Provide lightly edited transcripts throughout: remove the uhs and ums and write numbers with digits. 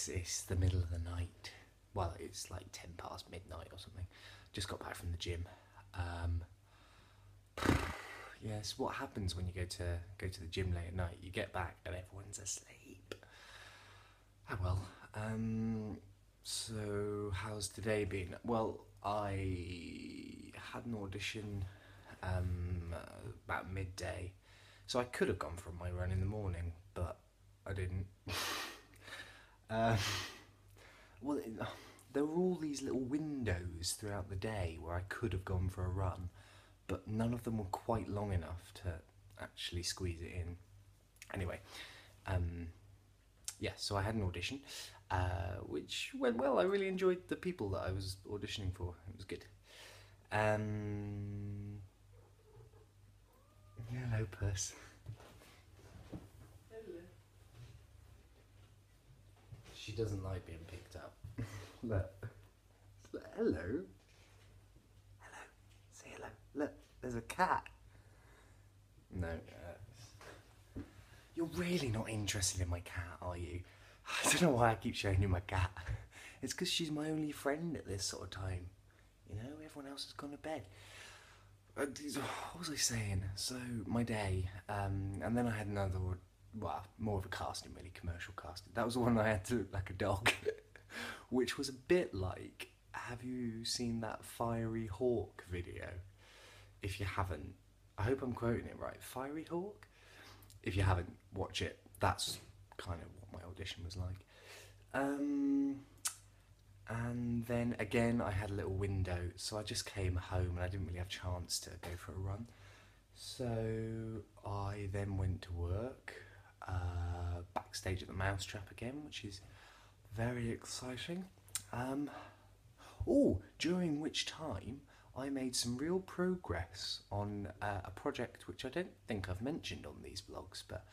it's the middle of the night. Well, it's like 10 past midnight or something. Just got back from the gym. Yes, what happens when you go to the gym late at night? You get back and everyone's asleep. Oh well. So how's today been? Well, I had an audition about midday, so I could have gone for my run in the morning, but I didn't. um, well, there were all these little windows throughout the day where I could have gone for a run, but none of them were quite long enough to actually squeeze it in. Anyway, yeah, so I had an audition, which went well. I really enjoyed the people that I was auditioning for. It was good. Hello, Puss. Hello. She doesn't like being picked up. Look. Hello. Hello. Say hello. Look, there's a cat. No. You're really not interested in my cat, are you? I don't know why I keep showing you my cat. It's because she's my only friend at this sort of time. You know, everyone else has gone to bed. What was I saying? So, my day, and then I had another, well, more of a casting really, commercial casting. That was the one I had to look like a dog, which was a bit like, have you seen that Fiery Hawk video? If you haven't, I hope I'm quoting it right. Fiery Hawk? If you haven't, watch it. That's kind of what my audition was like. And then again, I had a little window, so I just came home and I didn't really have a chance to go for a run. So I then went to work, backstage at the Mousetrap again, which is very exciting. During which time I made some real progress on a project which I don't think I've mentioned on these vlogs, but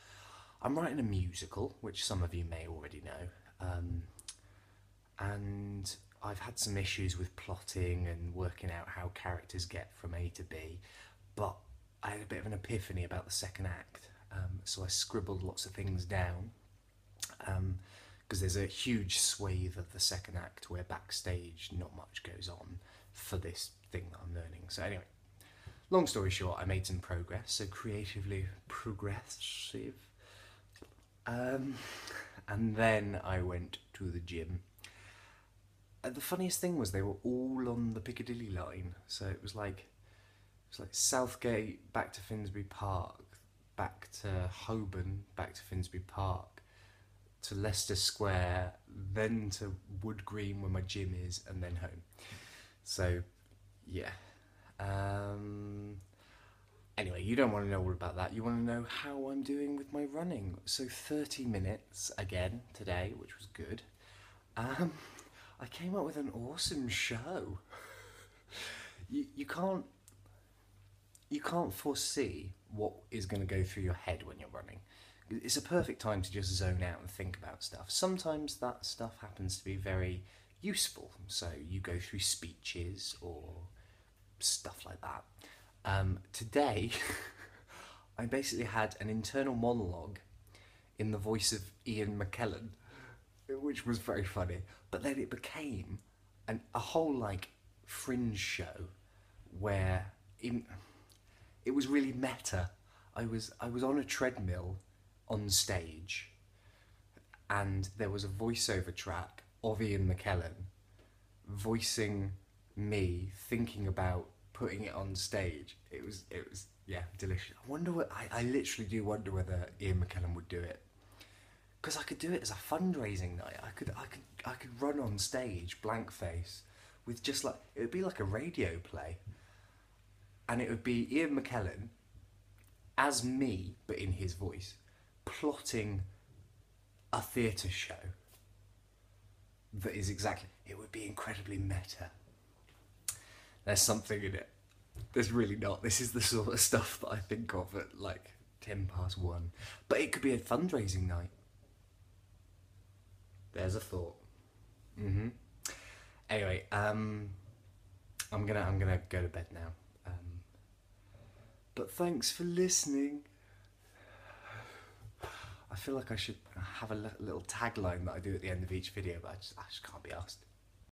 I'm writing a musical, which some of you may already know, and I've had some issues with plotting and working out how characters get from A to B, but I had a bit of an epiphany about the second act, so I scribbled lots of things down, because there's a huge swathe of the second act where backstage not much goes on for this thing that I'm learning. So anyway, long story short, I made some progress, so creatively progressive. And then I went to the gym. The funniest thing was they were all on the Piccadilly line, so it was like Southgate back to Finsbury Park, back to Holborn, back to Finsbury Park, to Leicester Square, then to Wood Green where my gym is, and then home. So yeah. Anyway, you don't want to know all about that. You want to know how I'm doing with my running. So 30 minutes again today, which was good. I came up with an awesome show. You can't foresee what is going to go through your head when you're running. It's a perfect time to just zone out and think about stuff. Sometimes that stuff happens to be very useful. So you go through speeches or stuff like that. Today, I basically had an internal monologue in the voice of Ian McKellen, which was very funny. But then it became a whole like fringe show where it was really meta. I was on a treadmill on stage, and there was a voiceover track of Ian McKellen voicing me thinking about putting it on stage. It was yeah, delicious. I wonder what I literally do wonder whether Ian McKellen would do it, because I could do it as a fundraising night. I could run on stage blank face with just like, it would be like a radio play, and it would be Ian McKellen as me but in his voice plotting a theatre show that is exactly, it would be incredibly meta. There's something in it. There's really not. This is the sort of stuff that I think of at like 10 past 1. But it could be a fundraising night. There's a thought. Anyway, I'm gonna go to bed now. But thanks for listening. I feel like I should have a little tagline that I do at the end of each video, but I just can't be asked.